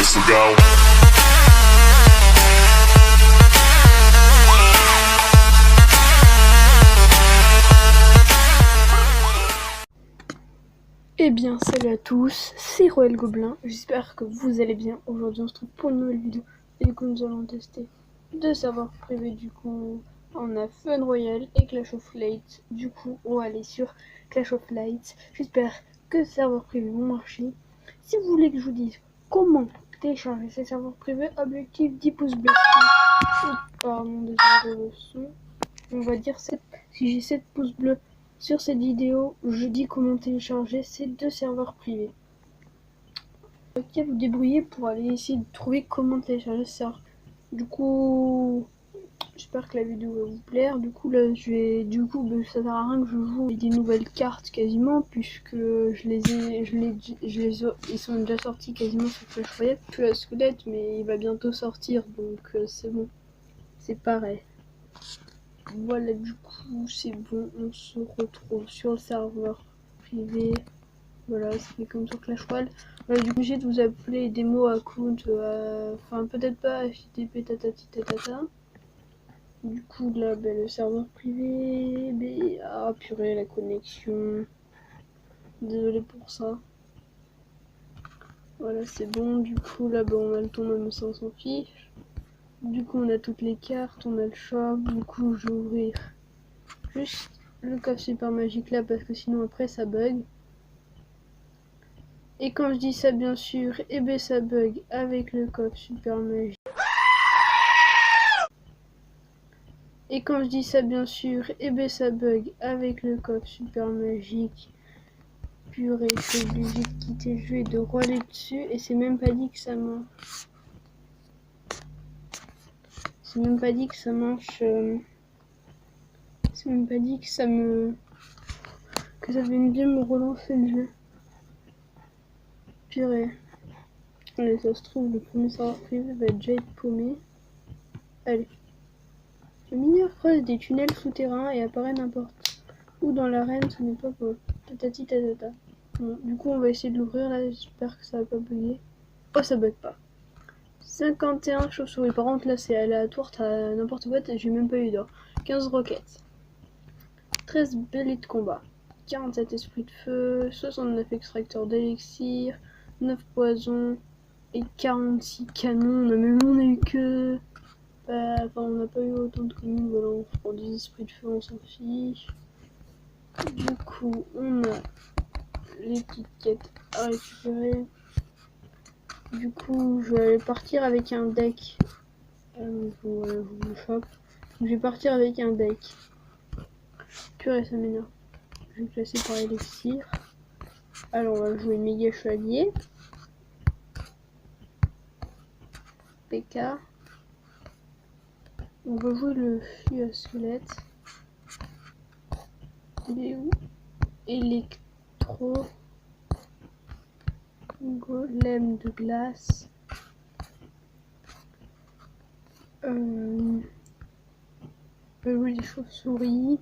this will go. Eh bien, salut à tous, c'est Royal Gobelin, j'espère que vous allez bien. Aujourd'hui, on se retrouve pour une nouvelle vidéo. Et du coup, nous allons tester deux serveurs privés. Du coup, on a Fun Royal et Clash of Light. Du coup, on va aller sur Clash of Light. J'espère que ces serveurs privés vont marcher. Si vous voulez que je vous dise comment télécharger ces serveurs privés, objectif 10 pouces bleus. Pardon, désolé le son. On va dire 7. Si j'ai 7 pouces bleus sur cette vidéo, je dis comment télécharger ces deux serveurs privés. Ok, vous débrouillez pour aller essayer de trouver comment télécharger ce serveur. Du coup, j'espère que la vidéo va vous plaire. Du coup, là, ça sert à rien que je joue avec des nouvelles cartes quasiment, puisque ils sont déjà sortis quasiment sur Clash Royale. Je suis à squelette, mais il va bientôt sortir, donc c'est bon, c'est pareil. Voilà, du coup, c'est bon, on se retrouve sur le serveur privé. Voilà, c'est comme sur Clash Royale. Du coup, j'ai de vous appeler démo account, enfin, peut-être pas HTTP tatati tatata. Du coup, là, le serveur privé, ah purée, la connexion. Désolé pour ça. Voilà, c'est bon. Du coup, là, on a le tournoi, mais ça, on s'en fiche. Du coup, on a toutes les cartes, on a le shop. Du coup, je vais ouvrir juste le coffre super magique là parce que sinon après ça bug. Et quand je dis ça, bien sûr, ça bug avec le coffre super magique. Et quand je dis ça, bien sûr, ça bug avec le coffre super magique. Purée, je suis obligé de quitter le jeu et de rouler dessus. Et c'est même pas dit que ça marche. C'est même pas dit que ça marche. C'est même pas dit que ça vienne bien me relancer le jeu. Purée. Allez, ça se trouve, le premier serveur privé va déjà être paumé. Allez. Le mineur creuse des tunnels souterrains et apparaît n'importe où dans l'arène, ce n'est pas beau. Tatati tatata. Bon, du coup, on va essayer de l'ouvrir là, j'espère que ça va pas bugger. Oh, ça bug pas. 51 chauves-souris. Par contre, là, c'est aléatoire, t'as n'importe quoi, j'ai même pas eu d'or. 15 roquettes. 13 bêlés de combat. 47 esprits de feu. 69 extracteurs d'élixir. 9 poisons. Et 46 canons. On a eu que... on n'a pas eu autant de communes, voilà, on prend des esprits de feu, on s'en fiche. Du coup, on a l'étiquette à récupérer. Du coup, je vais partir avec un deck. Voilà, je vous le chope. Je vais partir avec un deck. Purée, ça m'énerve. Je vais classer par élixir. Alors, on va jouer méga chevalier. PK. On va jouer le fût à squelette. Il est où? Électro. Golem de glace. On va jouer des chauves-souris.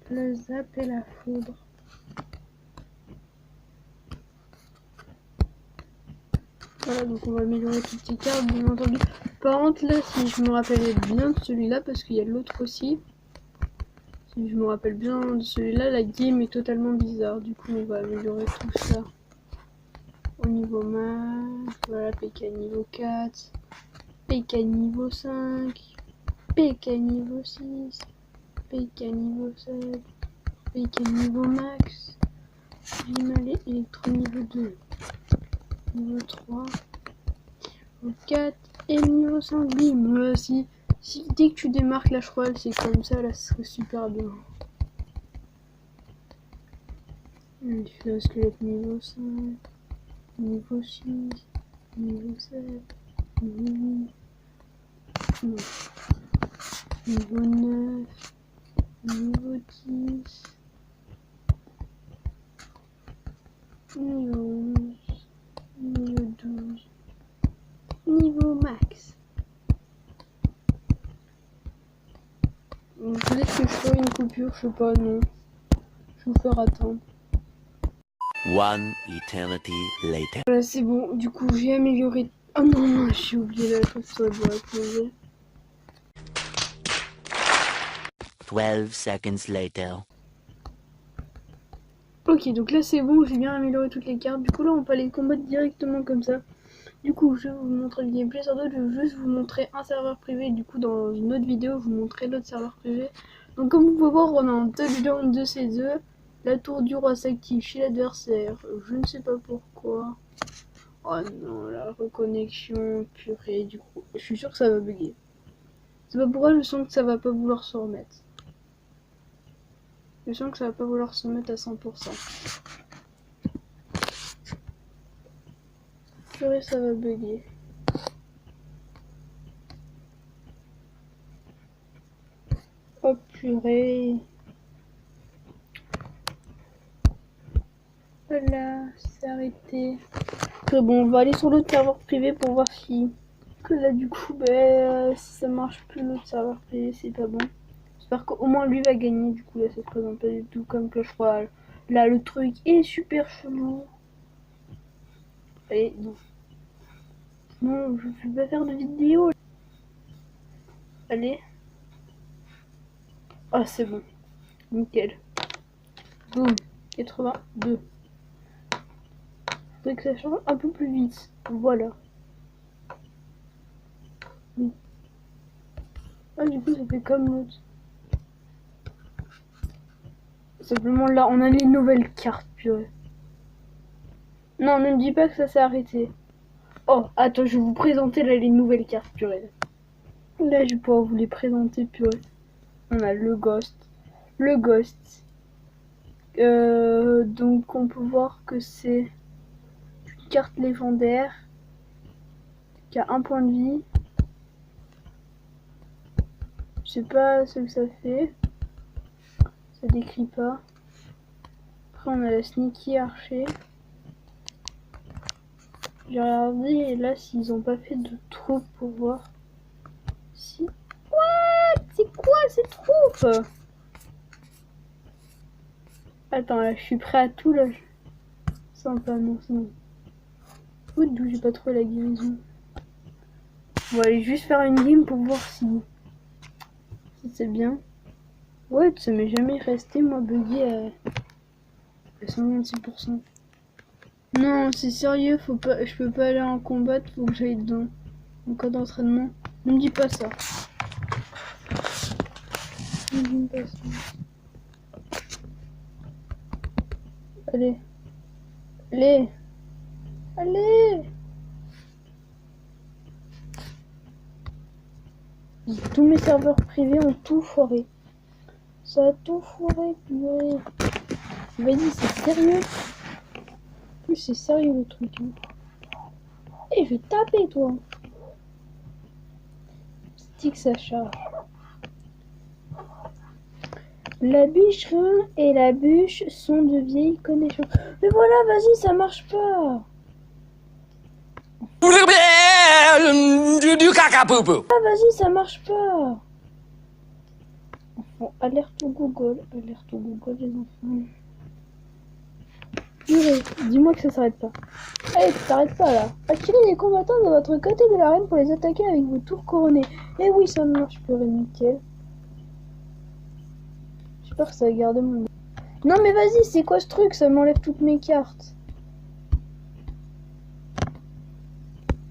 Le zap et la foudre. Voilà, donc on va améliorer toutes ces cartes, bien entendu. Par contre, là, si je me rappelle bien de celui-là, parce qu'il y a l'autre aussi. Si je me rappelle bien de celui-là, la game est totalement bizarre. Du coup, on va améliorer tout ça. Au niveau max, voilà, PK niveau 4, PK niveau 5, PK niveau 6, PK niveau 7, PK niveau max, Vimal électro niveau 2, niveau 3, niveau 4 et niveau 5. Bim, si dès que tu démarres Clash Royale, c'est comme ça, là, ce serait super bien. Il fait un squelette niveau 5, niveau 6, niveau 7, niveau 8, niveau 9, niveau 10, niveau 11, niveau 12, niveau max. Peut-être que je ferai une coupure, je sais pas, non. Je vais vous faire attendre. One eternity later. Voilà, c'est bon. Du coup, j'ai amélioré. Oh non, non, j'ai oublié la chose sur la boîte. 12 seconds later. Ok, donc là c'est bon, j'ai bien amélioré toutes les cartes. Du coup, là on peut aller combattre directement comme ça. Du coup, je vais vous montrer le gameplay sur d'autres. Je vais juste vous montrer un serveur privé. Du coup, dans une autre vidéo, je vous montrerai l'autre serveur privé. Donc, comme vous pouvez voir, on a un touchdown de ces œufs. La tour du roi s'active chez l'adversaire. Je ne sais pas pourquoi. Oh non, la reconnexion, purée, du coup. Je suis sûr que ça va bugger. C'est pas pourquoi je sens que ça va pas vouloir se remettre. Je sens que ça va pas vouloir se mettre à 100%. Purée, ça va bugger. Oh purée. Voilà, c'est arrêté. Très bon, on va aller sur l'autre serveur privé pour voir si... Que là du coup, si ça marche plus l'autre serveur privé, c'est pas bon. J'espère qu'au moins lui va gagner. Du coup là, ça se présente pas du tout comme Clash Royale. Là, le truc est super chelou. Allez, non. Non, je vais pas faire de vidéo. Allez. Ah, c'est bon. Nickel. Boum. 82. Faudrait que ça change un peu plus vite. Voilà. Oui. Ah, du coup, ça fait comme l'autre. Simplement, là, on a les nouvelles cartes, purée. Non, ne me dis pas que ça s'est arrêté. Oh, attends, je vais vous présenter là les nouvelles cartes, purée. Là, je vais pouvoir vous les présenter, purée. On a le Ghost. Le Ghost. Donc, on peut voir que c'est une carte légendaire qui a un point de vie. Je sais pas ce que ça fait. Ça décrit pas. Après, on a la Sneaky Archer. J'ai regardé là s'ils ont pas fait de troupes pour voir si. What? C'est quoi ces troupes? Attends, là, je suis prêt à tout là. Sympa, non, c'est bon. D'où j'ai pas trouvé la guérison. On va aller juste faire une game pour voir si c'est bien. Ouais, ça m'est jamais resté, moi, bugué à 126%. Non, c'est sérieux, faut pas, je peux pas aller en combat, faut que j'aille dans mon code d'entraînement. Ne me dis pas ça. Ne me dis pas ça. Allez. Allez. Allez. Tous mes serveurs privés ont tout foiré. Ça a tout foiré, purée. Vas-y, c'est sérieux. En plus, c'est sérieux le truc. Hein. Et je vais taper, toi. C'est que ça charge. La bûcherin et la bûche sont de vieilles connexions. Mais voilà, vas-y, ça marche pas. Du caca poupou. Ah, vas-y, ça marche pas. Bon, alerte au Google. Alerte au Google, les enfants. Purée, dis-moi que ça s'arrête pas. Allez, ça s'arrête pas là. Attirez les combattants de votre côté de l'arène pour les attaquer avec vos tours couronnés. Eh oui, ça marche, purée, nickel. J'espère que ça va garder mon... Non mais vas-y, c'est quoi ce truc? Ça m'enlève toutes mes cartes.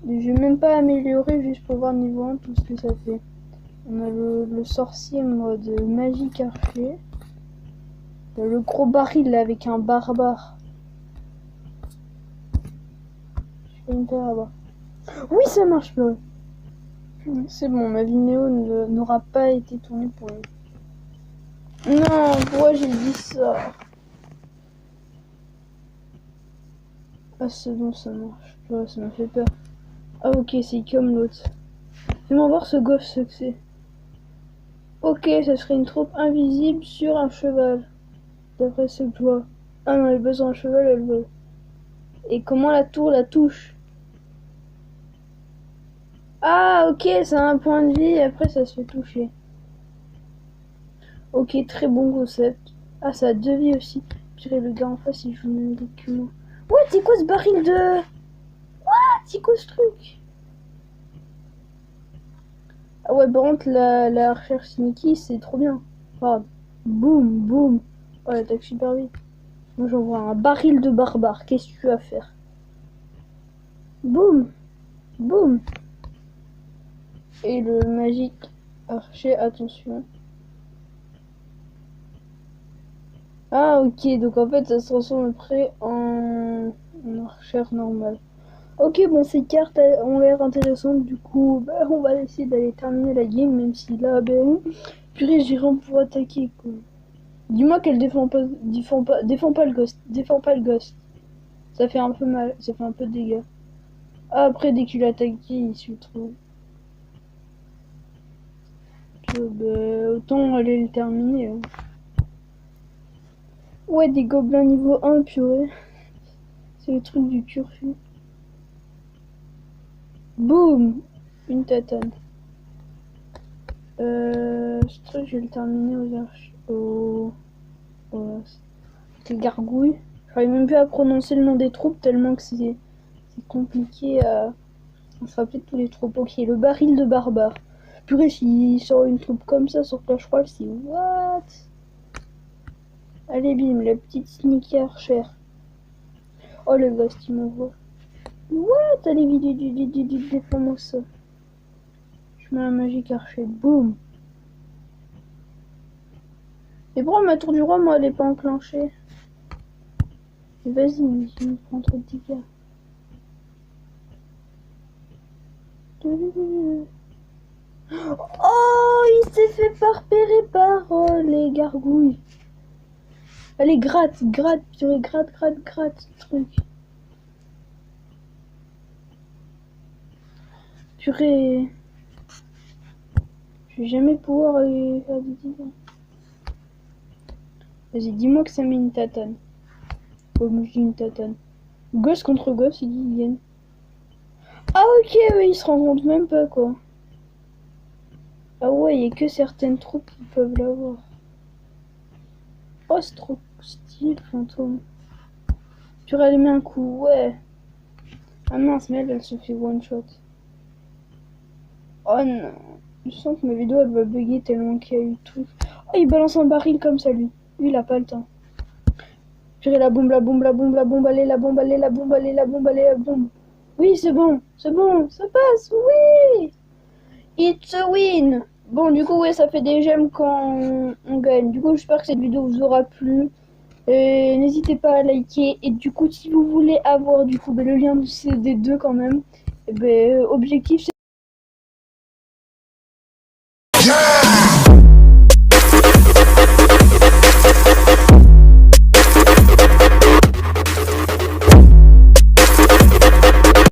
Je vais même pas améliorer juste pour voir niveau 1 tout ce que ça fait. On a le sorcier mode magique archer. Le gros baril là avec un barbare. Je peux même pas avoir. Oui, ça marche pas. C'est bon, ma vidéo n'aura pas été tournée pour lui. Non, pourquoi j'ai dit ça? Ah, c'est bon, ça marche. Ouais, ça m'a fait peur. Ah, ok, c'est comme l'autre. Fais-moi voir ce gosse, ce que c'est. Ok, ça serait une troupe invisible sur un cheval. D'après ce que je vois. Ah non, elle besoin d'un cheval, elle veut. Et comment la tour la touche? Ah, ok, ça a un point de vie et après ça se fait toucher. Ok, très bon concept. Ah, ça a 2 vies aussi. Purée, le gars en face, il joue même des que moi. Ouais, c'est quoi ce baril de... What? C'est quoi ce truc? Ah ouais, par contre, la recherche sneaky, c'est trop bien. Regarde. Boum, boum. Oh, elle attaque super vite. Moi, j'envoie un baril de barbare. Qu'est-ce que tu vas faire? Boum, boum. Et le magique archer, attention. Ah, ok, donc en fait, ça se transforme après en archère normale. Ok, bon, ces cartes ont l'air intéressantes, du coup, bah, on va essayer d'aller terminer la game, même si là, ben, purée, j'ai rien pour attaquer, quoi. Dis-moi qu'elle défend pas le ghost, défend pas le ghost. Ça fait un peu mal, ça fait un peu de dégâts. Ah, après, dès qu'il attaque, il suit trop. Bah, autant aller le terminer. Hein. Ouais, des gobelins niveau 1, purée. C'est le truc du turfu. Boum! Une tatane. Ce truc, je vais le terminer aux arches. Les gargouilles. J'arrive même plus à prononcer le nom des troupes tellement que c'est compliqué à se rappeler de tous les troupes. Ok, le baril de barbare. Purée, s'il sort une troupe comme ça sur Clash Royale, c'est what? Allez, bim, la petite sneaky archer. Oh, le ghost, il m'envoie. What? Allez, vite, défends-moi ça. Je mets un magique archer. Boum. Et pourquoi ma tour du roi, moi, elle est pas enclenchée? Vas-y, je me prends trop de dégâts. Oh, il s'est fait repérer par les gargouilles. Allez, gratte, purée, gratte, ce truc. Purée. Je vais jamais pouvoir aller faire des dégâts. Vas-y, dis-moi que ça met une tatane. Oh, moi je dis une tatane. Gosse contre gosse, ils viennent. Ah ok, ouais, ils se rendent compte même pas, quoi. Ah ouais, il n'y a que certaines troupes qui peuvent l'avoir. Oh, c'est trop stylé, fantôme. Purée, elle met un coup, ouais. Ah mince, mais elle se fait one shot. Oh non. Je sens que ma vidéo, elle va bugger tellement qu'il y a eu tout. Oh, il balance un baril comme ça, lui. Lui, il a pas le temps. Purée, la bombe, allez, la bombe. Oui, c'est bon, ça passe, oui. It's a win. Bon, du coup, ouais, ça fait des j'aime quand on gagne. Du coup, j'espère que cette vidéo vous aura plu. N'hésitez pas à liker. Et du coup, si vous voulez avoir du coup le lien de ces deux quand même, objectif, c'est